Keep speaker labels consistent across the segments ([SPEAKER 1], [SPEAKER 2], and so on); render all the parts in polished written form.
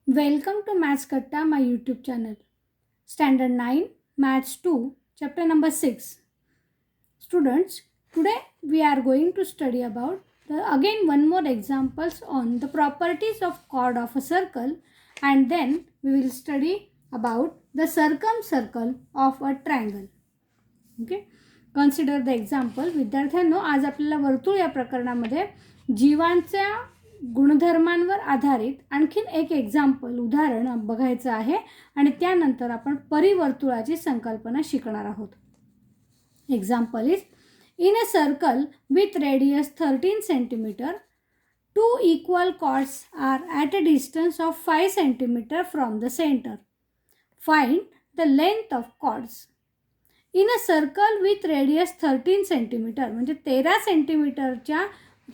[SPEAKER 1] Welcome to Maths Katta, my YouTube channel. Standard 9, Maths 2, chapter number 6. Students, today we are going to study about again one more examples on the properties of chord of a circle, and then we will study about the circumcircle of a triangle. Okay, consider the example. विद्यार्थ्यांनो, आज आपल्याला वर्तुळ या प्रकरणामध्ये जीवांच्या गुणधर्मांवर आधारित आणखीन एक एक्झाम्पल उदाहरण बघायचं आहे आणि त्यानंतर आपण परिवर्तुळाची संकल्पना शिकणार आहोत. Example is in a circle with radius 13 centimetre, two equal chords are at a distance of 5 centimeter from the center. Find the length of chords. In a circle with radius 13 centimetre म्हणजे 13 सेंटीमीटरच्या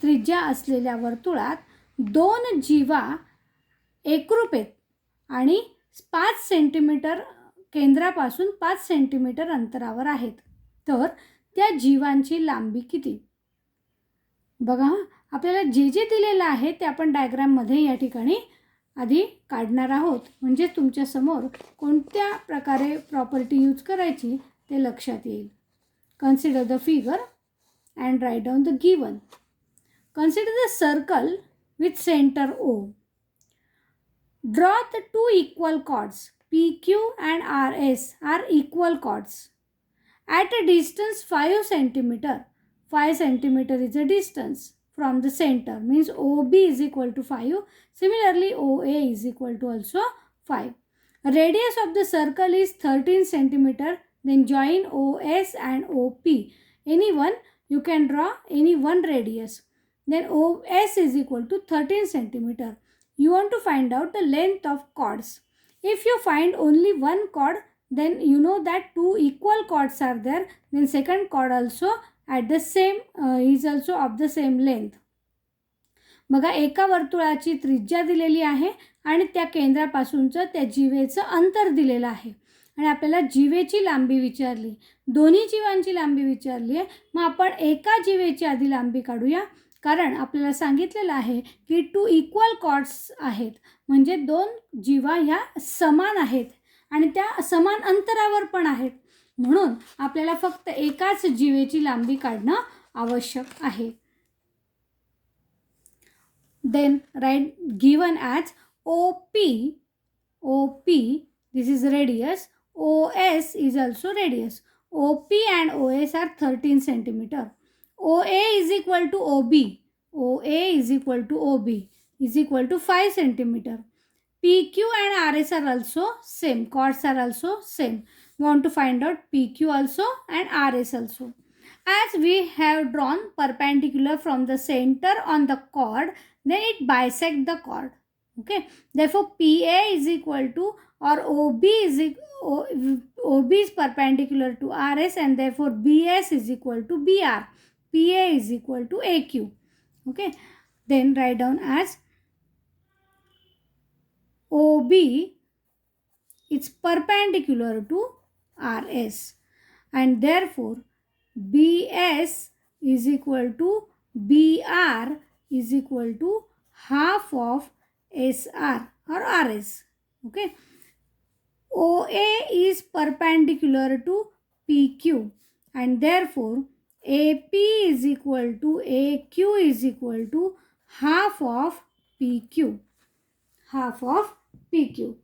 [SPEAKER 1] त्रिज्या असलेल्या वर्तुळात दोन जीवा एकरूप आहेत आणि 5 centimetre केंद्रापासून 5 centimetre अंतरावर आहेत. तर त्या जीवांची लांबी किती? बघा, आपल्याला जे जे दिलेलं आहे ते आपण डायग्राममध्ये या ठिकाणी आधी काढणार आहोत, म्हणजे तुमच्यासमोर कोणत्या प्रकारे प्रॉपर्टी यूज करायची ते लक्षात येईल. Consider the figure and write down the given. Consider the circle with centre O. Draw the two equal chords PQ and RS are equal chords at a distance 5 centimeter. 5 centimeter is the distance from the center, means OB is equal to 5. Similarly, OA is equal to also 5. Radius of the circle is 13 centimeter. Then join OS and OP. Anyone, you can draw any one radius. Then OS is equal to 13 centimeter. You want to find out the length of chords. If you find only one chord, then you know that two equal chords are there. Then second chord also at the same is also of the same length. बघा, एका वर्तुळाची त्रिज्या दिलेली आहे आणि त्या केंद्रापासूनचं त्या जीवेचं अंतर दिलेलं आहे आणि आपल्याला जीवेची लांबी विचारली, दोन्ही जीवांची लांबी विचारली आहे. मग आपण एका जीवेची आधी लांबी काढूया, कारण आपल्याला सांगितलेलं आहे की टू इक्वल कॉर्ड्स आहेत, म्हणजे दोन जीवा ह्या समान आहेत आणि त्या समान अंतरावर पण आहेत. म्हणून आपल्याला फक्त एकाच जीवेची लांबी काढणं आवश्यक आहे. Then write given as OP. This is radius. OS is also radius. OP and OS are 13 centimeter. OA is equal to OB. OA is equal to OB is equal to 5 centimeter. PQ and RS are also same. Chords are also same. We want to find out PQ also and RS also. As we have drawn perpendicular from the center on the chord, then it bisects the chord. Okay, therefore PA is equal to, or OB is perpendicular to RS, and therefore BS is equal to BR. PA is equal to AQ. Okay, then write down as OB is perpendicular to RS, and therefore BS is equal to BR is equal to half of SR or RS. Okay, OA is perpendicular to PQ, and therefore AP is equal to AQ is equal to half of PQ. Half of PQ.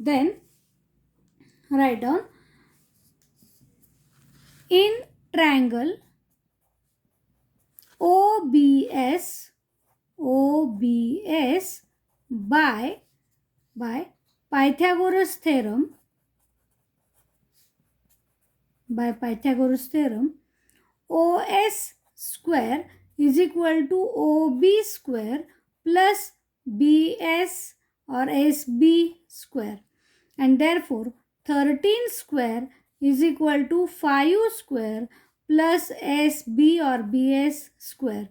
[SPEAKER 1] Then write down in triangle OBS by Pythagoras theorem, OS square is equal to OB square plus BS or SB square, and therefore 13 square is equal to 5 square plus SB or BS square.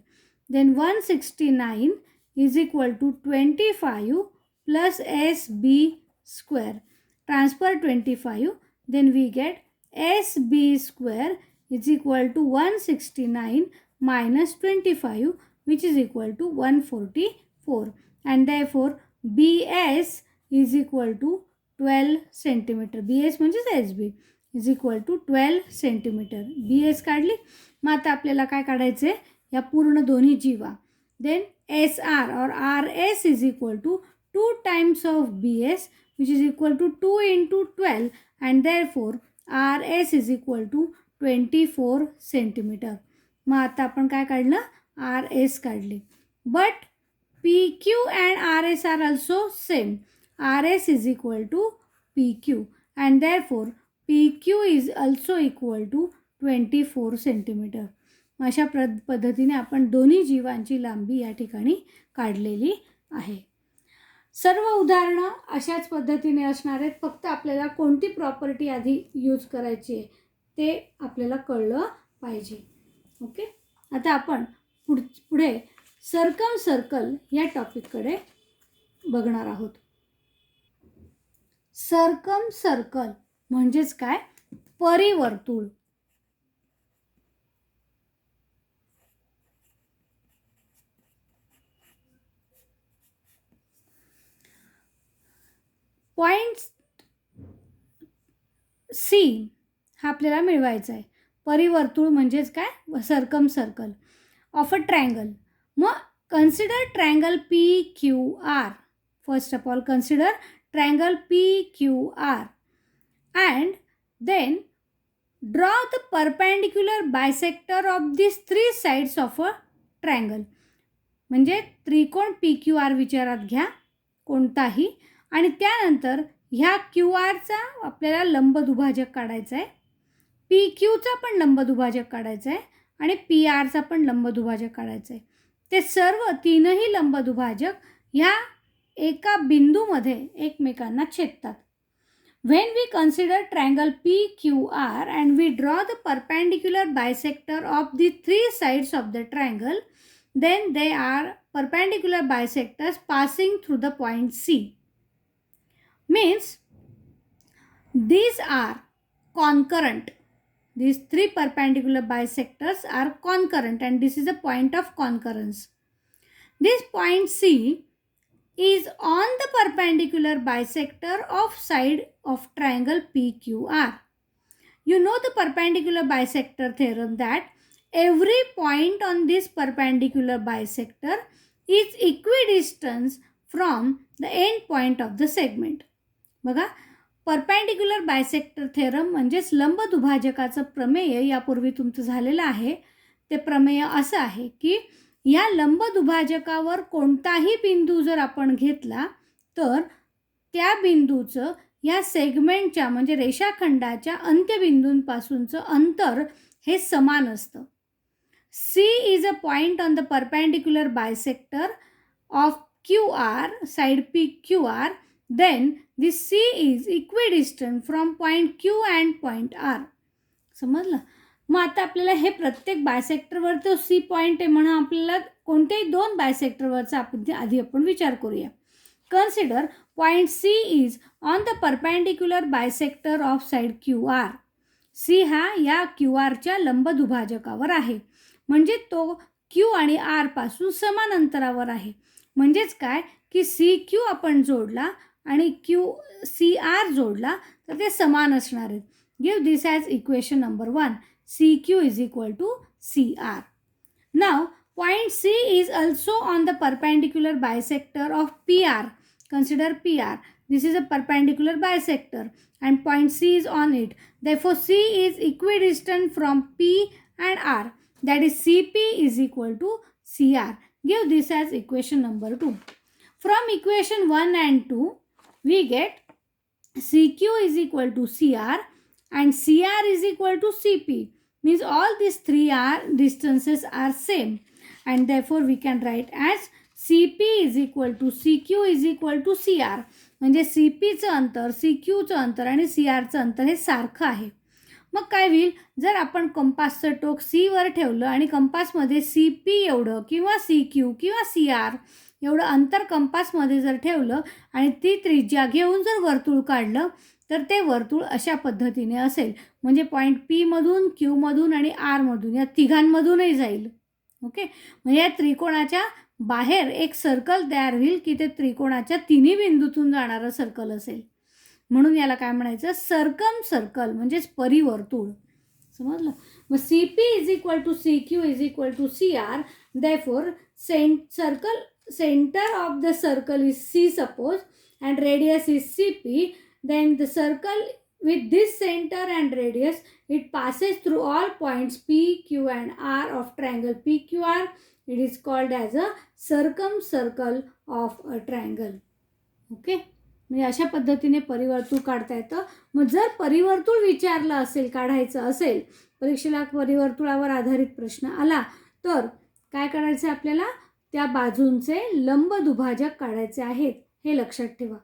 [SPEAKER 1] Then 169 is equal to 25 plus SB square. Transfer 25, then we get SB square is equal to 169 minus 25, which is equal to 144, and therefore BS is equal to 12 centimetre. BS म्हणजेच SB is equal to 12 centimetre. BS काढली. मग आता आपल्याला काय काढायचं आहे, या पूर्ण दोन्ही जीवा. Then SR or RS is equal to 2 times of BS, which is equal to 2 into 12, and therefore RS is equal to 24 centimetre. मग आता आपण काय काढलं, RS काढले. But PQ and RS are also same. RS is equal to PQ, and therefore PQ is also equal to 24 centimetre. अशा पद्धतीने आपण दोन्ही जीवांची लांबी या ठिकाणी काढलेली आहे. सर्व उदाहरणं अशाच पद्धतीने असणार आहेत. फक्त आपल्याला कोणती प्रॉपर्टी आधी यूज करायची आहे ते आपल्याला कळलं पाहिजे. ओके, आता आपण पुढे सर्कम सर्कल या टॉपिककडे बघणार आहोत. सर्कम सर्कल म्हणजेच काय, परिवर्तुळ. पॉइंट C हा आपल्याला मिळवायचा आहे. परिवर्तुळ म्हणजेच काय, circumcircle of a triangle. मग consider triangle PQR. First of all consider triangle PQR and then draw the perpendicular bisector of these 3 sides of a triangle. म्हणजे त्रिकोण PQR विचारात घ्या कोणताही, आणि त्यानंतर ह्या QRचा आपल्याला लंबदुभाजक काढायचा आहे, PQचा पण लंबदुभाजक काढायचा आहे, आणि PRचा पण लंबदुभाजक काढायचा आहे. ते सर्व तीनही लंबदुभाजक ह्या एका बिंदूमध्ये एकमेकांना छेदतात. When we consider triangle PQR and we draw the perpendicular bisector of the 3 sides of the triangle, then they are perpendicular bisectors passing through the point C. Means these are concurrent. These 3 perpendicular bisectors are concurrent, and this is a point of concurrence. This point C is on the perpendicular bisector of side of triangle PQR. You know the perpendicular bisector theorem, that every point on this perpendicular bisector is equidistant from the end point of the segment. बघा, perpendicular bisector theorem म्हणजेच लंबदुभाजकाचं प्रमेय यापूर्वी तुमचं झालेलं आहे. ते प्रमेय असं आहे की या लंबदुभाजकावर कोणताही बिंदू जर आपण घेतला तर त्या बिंदूचं या सेगमेंटच्या म्हणजे रेषाखंडाच्या अंत्यबिंदूंपासूनचं अंतर हे समान असतं. C is a point on the perpendicular bisector of QR, side PQR. Then this C is equidistant from point Q and point R. समजलं? मग आता आपल्याला हे प्रत्येक बायसेक्टरवर तो C पॉईंट आहे म्हणून आपल्याला कोणत्याही 2 बायसेक्टरवरचा आधी आपण विचार करूया. Consider point C is on the perpendicular bisector of side QR. C हा या QRच्या लंबदुभाजकावर आहे, म्हणजे तो Q आणि R पासून समान अंतरावर आहे. म्हणजेच काय की CQ आपण जोडला आणि CR जोडला तर ते समान असणार आहेत. Give this as equation number 1. CQ is equal to CR. Now point C is also on the perpendicular bisector of PR. Consider PR. This is a perpendicular bisector and point C is on it. Therefore C is equidistant from P and R. That is CP is equal to CR. Give this as equation number 2. From equation 1 and 2 we get CQ is equal to CR and CR is equal to CP. Means all these 3 distances are same, and therefore we can write as CP is equal to CQ is equal to CR. म्हणजे CPचं अंतर, CQचं अंतर आणि CRचं अंतर हे सारखं आहे. मग काय होईल, जर आपण कंपासचं टोक C वर ठेवलं आणि कंपासमध्ये CP एवढं किंवा CQ किंवा CR एवढं अंतर कंपासमध्ये जर ठेवलं आणि ती त्रिज्या घेऊन जर वर्तुळ काढलं तर ते वर्तुळ अशा पद्धतीने असेल. म्हणजे पॉईंट P मधून, Q मधून आणि R मधून या तिघांमधूनही जाईल. ओके, म्हणजे या त्रिकोणाच्या बाहेर एक सर्कल तयार होईल की ते त्रिकोणाच्या तिन्ही बिंदूतून जाणारं सर्कल असेल. म्हणून याला काय म्हणायचं, सर्कम सर्कल म्हणजेच परिवर्तुळ. समजलं. मग CP is equal to CQ is equal to CR. Therefore circle centre of the circle is C suppose and radius is CP. Then the circle with this center and radius, it passes through all points P, Q and R of triangle PQR. It is called as a circumcircle of a triangle. Okay. म्हणजे अशा पद्धतीने परिवर्तुळ काढता येतं. मग जर परिवर्तुळ विचारलं असेल, काढायचं असेल, परीक्षेला परिवर्तुळावर आधारित प्रश्न आला तर काय करायचं आपल्याला, त्या बाजूंचे लंब दुभाजक काढायचे आहेत. हे लक्षात ठेवा.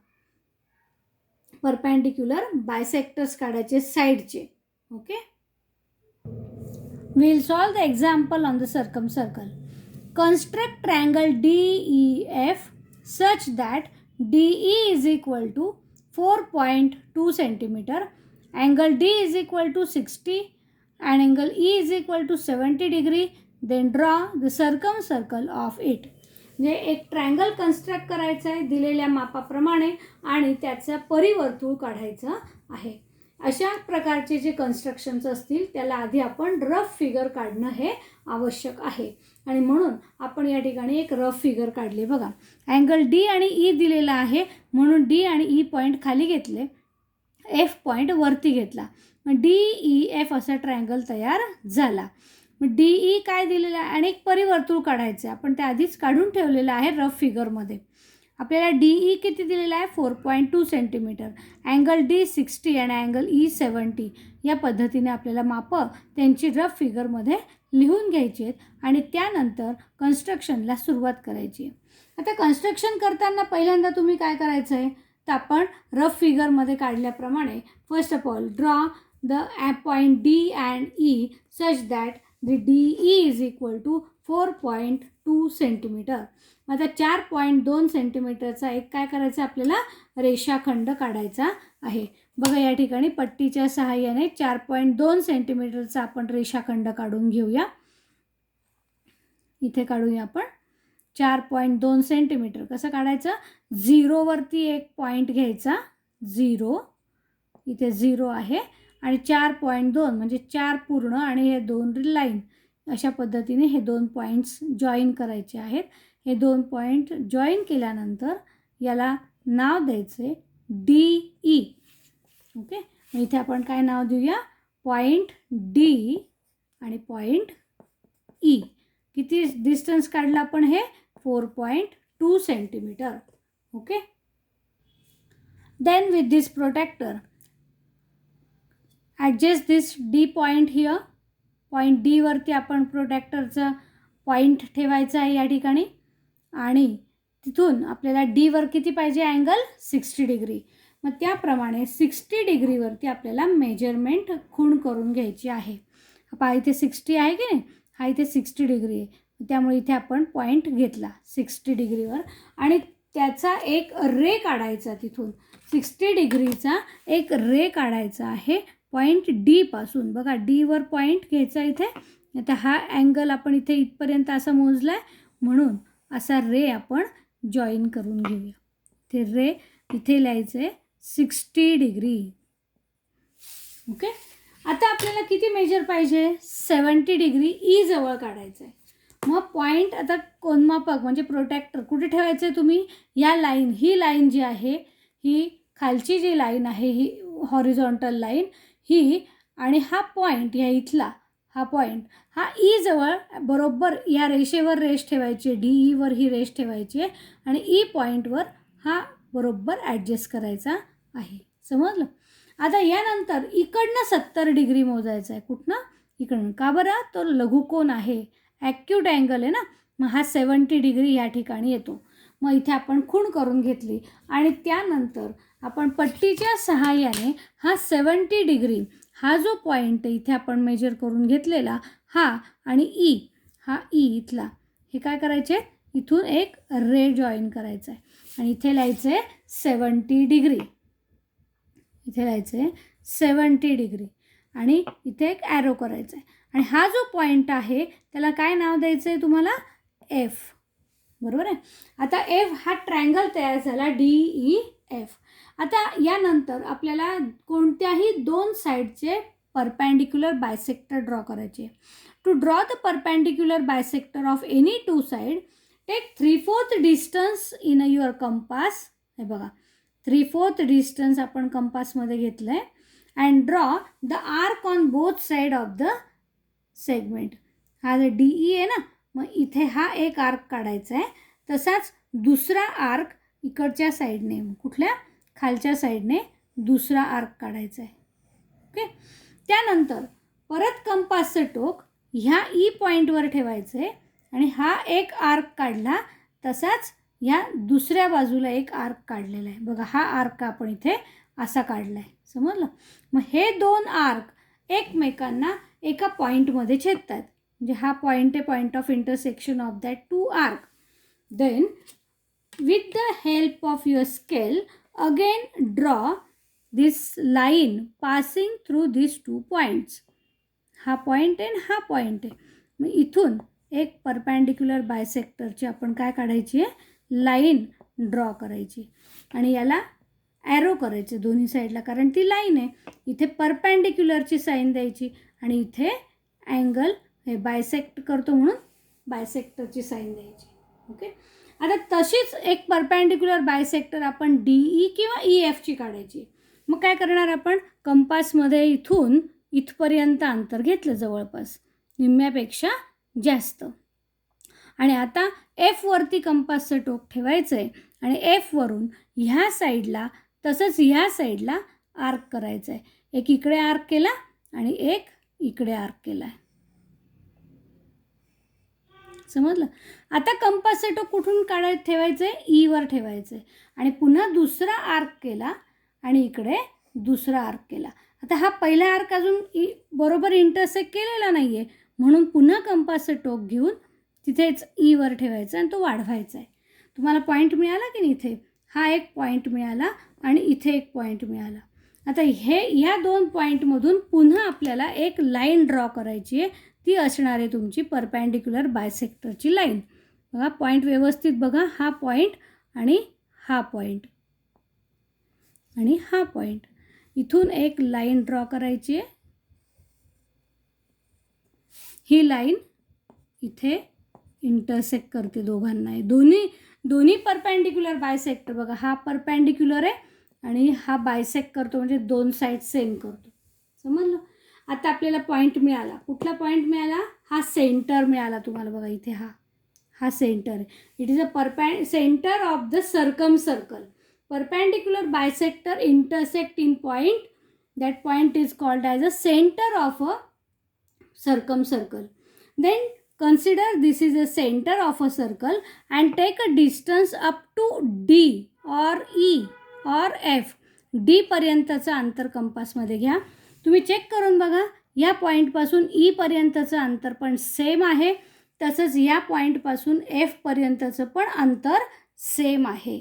[SPEAKER 1] परपेंडिक्युलर बायसेक्टर्स काढायचे साइडचे. Okay. We will solve the example on the circumcircle. Construct triangle DEF such that DE is equal to 4.2 centimeter, angle D is equal to 60 and angle E is equal to 70 degree. Then draw the circumcircle of it. म्हणजे एक triangle construct करायचं आहे दिलेल्या मापाप्रमाणे आणि त्याचा परिवर्तुळ काढायचं आहे. अशा प्रकारचे जे कन्स्ट्रक्शन्स असतील त्याला आधी आपण रफ फिगर काढणं हे आवश्यक आहे. आणि म्हणून आपण या ठिकाणी एक रफ फिगर काढली. बघा, अँगल D आणि E दिलेला आहे म्हणून D आणि E पॉईंट खाली घेतले, F पॉईंट वरती घेतला. मग DEF असा ट्रायंगल तयार झाला. मग DE काय दिलेलं आहे आणि एक परिवर्तुळ काढायचं आहे. आपण ते आधीच काढून ठेवलेलं आहे रफ फिगरमध्ये. आपल्याला DE किती दिलेला आहे, 4.2 सेंटीमीटर, अँगल D 60 आणि अँगल E 70. या पद्धतीने आपल्याला मापं त्यांची रफ फिगरमध्ये लिहून घ्यायची आहेत आणि त्यानंतर कन्स्ट्रक्शनला सुरुवात करायची आहे. आता कन्स्ट्रक्शन करताना पहिल्यांदा तुम्ही काय करायचं आहे, तर आपण रफ फिगरमध्ये काढल्याप्रमाणे first of all draw the point D and E such that the DE is equal to 4.2 centimetre. आता 4.2 सेंटीमीटरचा एक काय करायचं आपल्याला, रेषाखंड काढायचा आहे. बघा या ठिकाणी पट्टीच्या सहाय्याने 4.2 सेंटीमीटरचा आपण रेषाखंड काढून घेऊया. इथे काढूया आपण 4.2 सेंटीमीटर. कसं काढायचं, 0 वरती एक पॉईंट घ्यायचा, 0 इथे 0 आहे आणि 4.2 म्हणजे 4 पूर्ण आणि हे 2 लाईन. अशा पद्धतीने हे 2 पॉईंट्स जॉईन करायचे आहेत. हे 2 पॉईंट जॉईन केल्यानंतर याला नाव द्यायचे DE. ओके. इथे आपण काय नाव देऊया, पॉईंट D आणि पॉईंट E. किती डिस्टन्स काढलं आपण, हे 4.2 centimetre. Okay. Then with this protractor adjust this D point here. Point D वरती आपण प्रोटेक्टरचा पॉईंट ठेवायचा आहे या ठिकाणी आणि तिथून आपल्याला D वर किती पाहिजे, अँगल 60 डिग्री. मग त्याप्रमाणे 60 डिग्रीवरती आपल्याला मेजरमेंट खूण करून घ्यायची आहे. पहा इथे 60 आहे की नाही, हा इथे 60 डिग्री आहे. त्यामुळे इथे आपण पॉईंट घेतला 60 डिग्रीवर आणि त्याचा एक रे काढायचा. तिथून 60 डिग्रीचा एक रे काढायचा आहे पॉईंट D पासून. बघा D वर पॉईंट घ्यायचा इथे. आता हा अँगल आपण इथे इथपर्यंत असा मोजला आहे म्हणून असा रे आपण जॉईन करून घेऊया. ते रे इथे लिहायचं आहे 60 डिग्री. ओके. आता आपल्याला किती मेजर पाहिजे, 70 डिग्री E जवळ काढायचं आहे. मग पॉईंट आता कोनमापक म्हणजे प्रोटेक्टर कुठे ठेवायचं आहे तुम्ही, या लाईन, ही लाईन जी आहे ही खालची जी लाईन आहे ही हॉरिझॉन्टल लाईन ही आणि हा पॉईंट या इथला हा पॉईंट हा E जवळ बरोबर या रेषेवर रेष ठेवायची आहे. DE वर ही रेष ठेवायची आहे आणि E पॉईंटवर हा बरोबर ॲडजस्ट करायचा आहे. समजलं. आता यानंतर इकडनं 70 डिग्री मोजायचं आहे. कुठनं, इकडनं. का बरं, तो लघुकोन आहे, ॲक्यूट अँगल आहे ना. मग हा 70 डिग्री या ठिकाणी येतो. मग इथे आपण खूण करून घेतली आणि त्यानंतर आपण पट्टीच्या सहाय्याने हा 70 डिग्री हा जो पॉईंट आहे इथे आपण मेजर करून घेतलेला हा आणि E, हा E इथला, हे काय करायचे, इथून एक रे जॉईन करायचा आहे आणि इथे लिहायचं आहे 70 डिग्री. इथे लिहायचं आहे 70 डिग्री आणि इथे एक ॲरो करायचा आहे आणि हा जो पॉईंट आहे त्याला काय नाव द्यायचं आहे तुम्हाला, F. बरोबर आहे. आता एफ हा ट्रायंगल तयार झाला DEF. आता यानंतर आपल्याला कोणत्याही दोन साईडचे परपेंडिक्युलर बायसेक्टर ड्रॉ करायचे. To draw the perpendicular bisector of any two side take 3/4 distance in your compass. हे बघा 3/4 डिस्टन्स आपण कंपासमध्ये घेतलं आहे. And draw the arc on both side of the segment. हा जे DE आहे ना, मग इथे हा एक आर्क काढायचा आहे. तसाच दुसरा आर्क इकडच्या साईडने, कुठल्या खालच्या साईडने दुसरा आर्क काढायचा आहे. ओके. त्यानंतर परत कंपासचं टोक ह्या E पॉईंटवर ठेवायचं आहे आणि हा एक आर्क काढला. तसाच ह्या दुसऱ्या बाजूला एक आर्क काढलेला आहे. बघा हा आर्क आपण इथे असा काढला आहे. समजलं. मग हे दोन आर्क एकमेकांना एका पॉईंटमध्ये छेदतात. म्हणजे हा पॉईंट आहे point of intersection of that two arc. Then with the help of your scale again draw this line passing through this two points. हा पॉईंट आहे आणि हा पॉईंट आहे. मग इथून एक परपेंडिक्युलर बायसेक्टरची आपण काय काढायची आहे, लाईन ड्रॉ करायची आणि याला ॲरो करायचे दोन्ही साईडला, कारण ती लाईन आहे. इथे परपेंडिक्युलरची साईन द्यायची आणि इथे अँगल हे बायसेक्ट करतो म्हणून बायसेक्टरची साईन द्यायची. ओके. आता तशीच एक परपेंडिक्युलर बायसेक्टर आपण DE किंवा EFची काढायची. मग काय करणार आपण, कंपासमध्ये इथून इथपर्यंत अंतर घेतलं, जवळपास निम्म्यापेक्षा जास्त. आणि आता Fवरती कंपासचं टोक ठेवायचं आहे आणि Fवरून ह्या साईडला तसंच ह्या साईडला आर्क करायचं आहे. एक इकडे आर्क केला आणि एक इकडे आर्क केला आहे. समजलं. आता कंपासचं टोक कुठून ठेवायचं आहे, Eवर ठेवायचं आहे आणि पुन्हा दुसरा आर्क केला आणि इकडे दुसरा आर्क केला. आता हा पहिला आर्क अजून बरोबर इंटरसेक्ट केलेला नाही आहे, म्हणून पुन्हा कंपासचं टोक घेऊन तिथेच Eवर ठेवायचं आणि तो वाढवायचा आहे. तुम्हाला पॉईंट मिळाला की नाही, इथे हा एक पॉईंट मिळाला आणि इथे एक पॉईंट मिळाला. आता ह्या दोन पॉईंटमधून पुन्हा आपल्याला एक लाईन ड्रॉ करायची आहे. ती असणार आहे तुमची परपेंडिक्युलर बायसेक्टरची लाईन. बघा पॉईंट व्यवस्थित बघा, हा पॉईंट आणि हा पॉईंट आणि हा पॉईंट. इथून एक लाईन ड्रॉ करायची आहे. ही लाईन इथे इंटरसेक्ट करते दोघांना. दोन्ही परपेंडिक्युलर बायसेक्टर. बघा हा परपेंडिक्युलर आहे आणि हा बायसेक्ट करतो, म्हणजे दोन साईड सेम करतो. समजलं. आता आपल्याला पॉईंट मिळाला. कुठला पॉईंट मिळाला, हा सेंटर मिळाला तुम्हाला. बघा इथे हा सेंटर आहे. It is a centre of the circum circle. Perpendicular bisector intersect in point. That point is called as a center of a circumcircle. Then consider this is a center of a circle and take a distance up to D or E or F. D पर्यंतचं अंतर कंपासमध्ये घ्या. तुम्ही check करून बघा, या पॉईंटपासून E पर्यंतचं अंतर पण सेम आहे. तसंच या पॉईंटपासून F पर्यंतचं पण अंतर सेम आहे.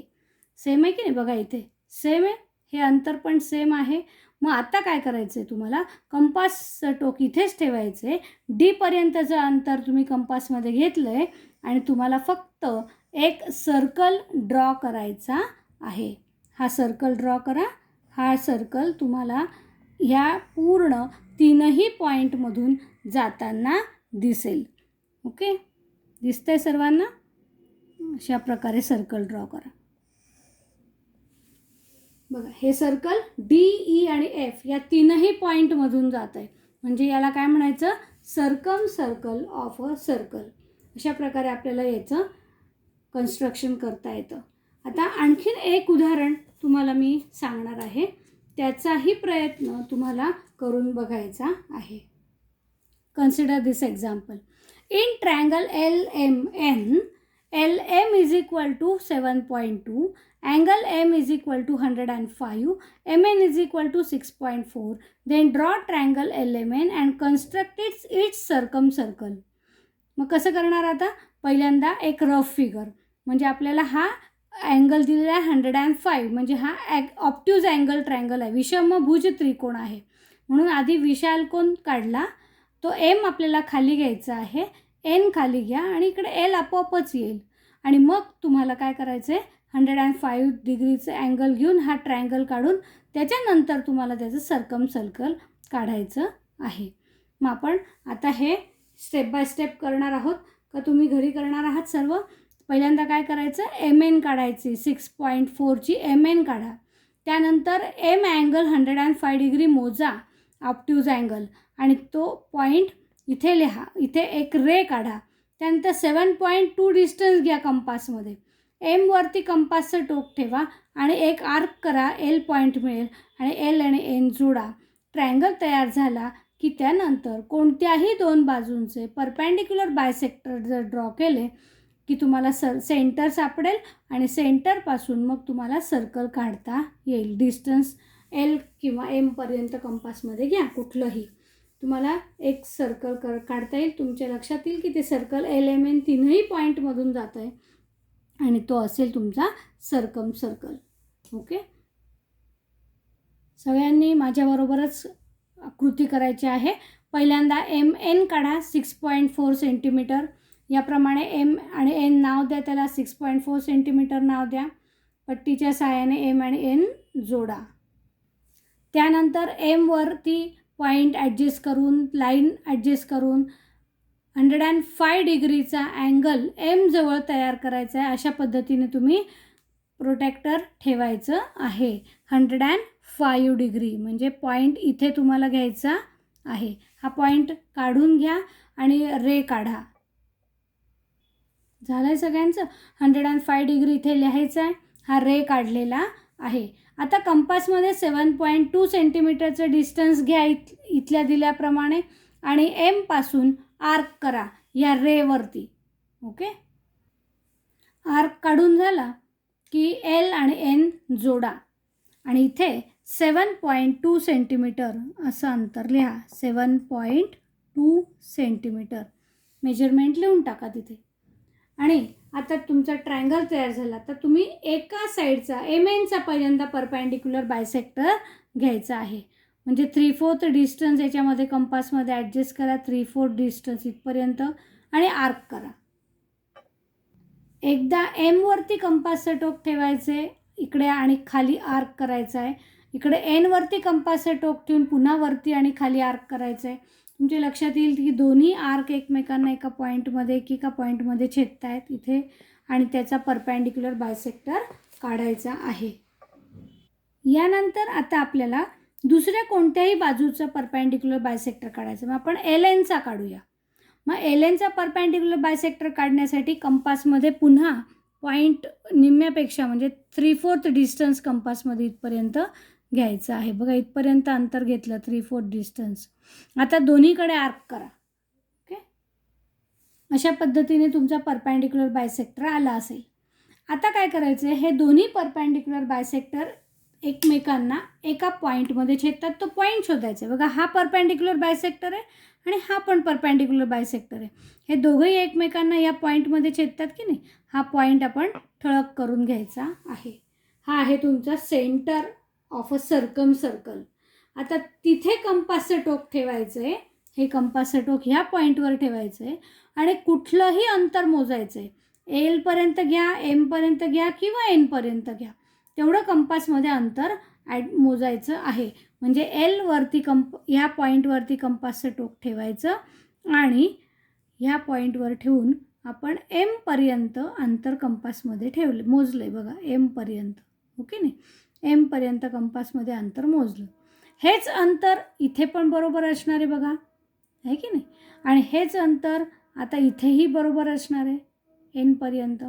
[SPEAKER 1] सेम आहे की नाही, बघा इथे सेम आहे, हे अंतर पण सेम आहे. मग आता काय करायचं आहे तुम्हाला, कंपासचं टोक इथेच ठेवायचं आहे. D पर्यंतचं अंतर तुम्ही कंपासमध्ये घेतलं आहे आणि तुम्हाला फक्त एक सर्कल ड्रॉ करायचा आहे. हा सर्कल ड्रॉ करा. हा सर्कल तुम्हाला ह्या पूर्ण तीनही पॉईंटमधून जाताना दिसेल. ओके, दिसतंय सर्वांना. अशा प्रकारे सर्कल ड्रॉ करा. बघा हे सर्कल DE आणि F या तीनही पॉईंटमधून जात आहे, म्हणजे याला काय म्हणायचं, circum circle of a circle. अशा प्रकारे आपल्याला याचं कन्स्ट्रक्शन करता येतं. आता आणखीन एक उदाहरण तुम्हाला मी सांगणार आहे, त्याचाही प्रयत्न तुम्हाला करून बघायचा आहे. Consider this example. In triangle LMN, LM is equal to 7.2, angle M is equal to 105, MN is equal to 6.4. Then draw triangle LMN and construct its circumcircle. मग कसं करणार आता, पहिल्यांदा एक रफ फिगर, म्हणजे आपल्याला हा अँगल दिलेला आहे 105, म्हणजे हा ऑप्ट्यूज अँगल ट्रायंगल आहे, विषमभुज त्रिकोण आहे. म्हणून आधी विशाल कोण काढला, तो M आपल्याला खाली घ्यायचा आहे, N खाली घ्या आणि इकडे L आपोआपच येईल. आणि मग तुम्हाला काय करायचं आहे, 105 डिग्रीचं अँगल घेऊन हा ट्रायंगल काढून त्याच्यानंतर तुम्हाला त्याचं सर्कल काढायचं आहे. मग आपण आता हे स्टेप बाय स्टेप करणार आहोत का तुम्ही घरी करणार आहात सर्व. पहिल्यांदा काय करायचं, MN काढायची, 6.4ची MN काढा. त्यानंतर M अँगल 105 डिग्री मोजा, ऑब्ट्यूज अँगल, आणि तो पॉईंट इथे लिहा. इथे एक रे काढा. त्यानंतर 7.2 डिस्टन्स घ्या कंपासमध्ये. एमवरती कंपासचं टोक ठेवा आणि एक आर्क करा, L पॉईंट मिळेल आणि L आणि N जोडा. ट्रायंगल तयार झाला की त्यानंतर कोणत्याही दोन बाजूंचे परपेंडिक्युलर बायसेक्टर जर ड्रॉ केले की तुम्हाला सेंटर सापडेल आणि सेंटरपासून मग तुम्हाला सर्कल काढता येईल. डिस्टन्स L किंवा Mपर्यंत कंपासमध्ये घ्या, कुठलंही तुम्हाला एक सर्कल काढता येईल. तुमच्या लक्षात येईल की ते सर्कल LMN तीनही पॉईंटमधून जात आहे आणि तो असेल तुमचा सर्कल. ओके, सगळ्यांनी माझ्याबरोबरच कृती करायची आहे. पहिल्यांदा MN काढा, 6.4 सेंटीमीटर. याप्रमाणे M आणि N नाव द्या, त्याला 6.4 सेंटीमीटर नाव द्या. पट्टीच्या सहाय्याने M आणि N जोडा. त्यानंतर Mवरती पॉईंट ॲडजस्ट करून, लाईन ॲडजस्ट करून 105 डिग्रीचा अँगल M जवळ तयार करायचा आहे. अशा पद्धतीने तुम्ही प्रोटेक्टर ठेवायचं आहे. 105 डिग्री म्हणजे पॉईंट इथे तुम्हाला घ्यायचा आहे. हा पॉईंट काढून घ्या आणि रे काढा. झालं आहे सगळ्यांचं. 105 डिग्री इथे लिहायचा आहे. हा रे काढलेला आहे. आता कंपासमध्ये 7.2 सेंटीमीटरचं डिस्टन्स घ्या इथल्या दिल्याप्रमाणे आणि एमपासून आर्क करा या रेवरती. ओके, आर्क काढून झाला की L आणि N जोडा आणि इथे 7.2 सेंटीमीटर असं अंतर लिहा. 7.2 सेंटीमीटर मेजरमेंट लिहून टाका तिथे. आणि आता तुमचा ट्रायंगल तयार झाला. तर तुम्ही एका साईडचा MNचा पहिल्यांदा परपेंडिक्युलर बायसेक्टर घ्यायचा आहे. म्हणजे 3/4 डिस्टन्स याच्यामध्ये कंपासमध्ये ॲडजस्ट करा. 3/4 डिस्टन्स इथपर्यंत आणि आर्क करा. एकदा Mवरती कंपासचं टोक ठेवायचे इकडे आणि खाली आर्क करायचं आहे. इकडे Nवरती कंपासचं टोक ठेवून पुन्हा वरती आणि खाली आर्क करायचं आहे. तुमच्या लक्षात येईल की दोन्ही आर्क एकमेकांना एका पॉईंटमध्ये छेदत आहेत इथे आणि त्याचा परपेंडिक्युलर बायसेक्टर काढायचा आहे. यानंतर आता आपल्याला दुसऱ्या कोणत्याही बाजूचं परपेंडिक्युलर बायसेक्टर काढायचं. मग आपण LNचा काढूया. मग LNचा परपेंडिक्युलर बायसेक्टर काढण्यासाठी कंपासमध्ये पुन्हा पॉईंट निम्म्यापेक्षा म्हणजे 3/4 डिस्टन्स कंपासमध्ये इथपर्यंत घ्यायचं आहे. बघा, इथपर्यंत अंतर घेतलं, 3/4 डिस्टन्स. आता दोन्हीकडे आर्क करा. ओके, अशा पद्धतीने तुमचा परपेंडिक्युलर बायसेक्टर आला असेल. आता काय करायचं आहे, हे दोन्ही परपेंडिक्युलर बायसेक्टर एकमेकांना एका पॉईंटमध्ये छेदतात. तो पॉईंट शोधायचा आहे. बघा, हा परपेंडिक्युलर बायसेक्टर आहे आणि हा पण परपेंडिक्युलर बायसेक्टर आहे. हे दोघंही एकमेकांना या पॉईंटमध्ये छेदतात की नाही. हा पॉईंट आपण ठळक करून घ्यायचा आहे. हा आहे तुमचा सेंटर ऑफ अ सर्कल. आता तिथे कंपासचं टोक ठेवायचं आहे. हे कंपासचं टोक ह्या पॉईंटवर ठेवायचं आहे आणि कुठलंही अंतर मोजायचं आहे. Lपर्यंत घ्या, Mपर्यंत घ्या किंवा Nपर्यंत घ्या. तेवढं कंपासमध्ये अंतर मोजायचं आहे. म्हणजे Lवरती ह्या पॉईंटवरती कंपासचं टोक ठेवायचं आणि ह्या पॉईंटवर ठेवून आपण Mपर्यंत अंतर कंपासमध्ये मोजलं आहे. बघा, Mपर्यंत. ओके नाही, Mपर्यंत कंपासमध्ये अंतर मोजलं. हेच अंतर इथे पण बरोबर असणार आहे. बघा, आहे की नाही. आणि हेच अंतर आता इथेही बरोबर असणार आहे, Nपर्यंत,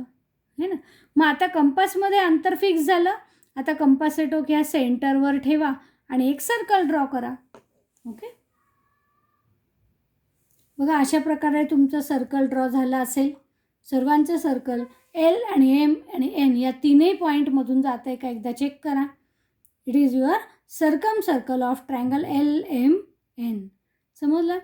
[SPEAKER 1] है ना. मग आता कंपासमध्ये अंतर फिक्स झालं. आता कंपासचं टोक ह्या सेंटरवर ठेवा आणि एक सर्कल ड्रॉ करा. ओके, बघा, अशा प्रकारे तुमचं सर्कल ड्रॉ झालं असेल. सर्वांचं सर्कल L आणि M आणि N या तीनही पॉईंटमधून जात आहे का एकदा चेक करा. It is your circle of triangle LMN. समजलं.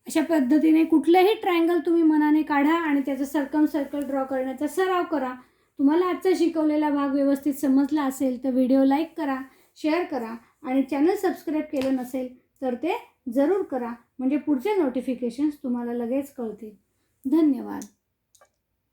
[SPEAKER 1] अशा पद्धतीने कुठलेही ट्रायंगल तुम्ही मनाने काढा आणि त्याचं सर्कल ड्रॉ करण्याचा सराव करा. तुम्हाला आजचा शिकवलेला भाग व्यवस्थित समजला असेल तर व्हिडिओ लाईक करा, शेअर करा आणि चॅनल सबस्क्राईब केलं नसेल तर ते जरूर करा. म्हणजे पुढचे नोटिफिकेशन्स तुम्हाला लगेच कळतील. धन्यवाद.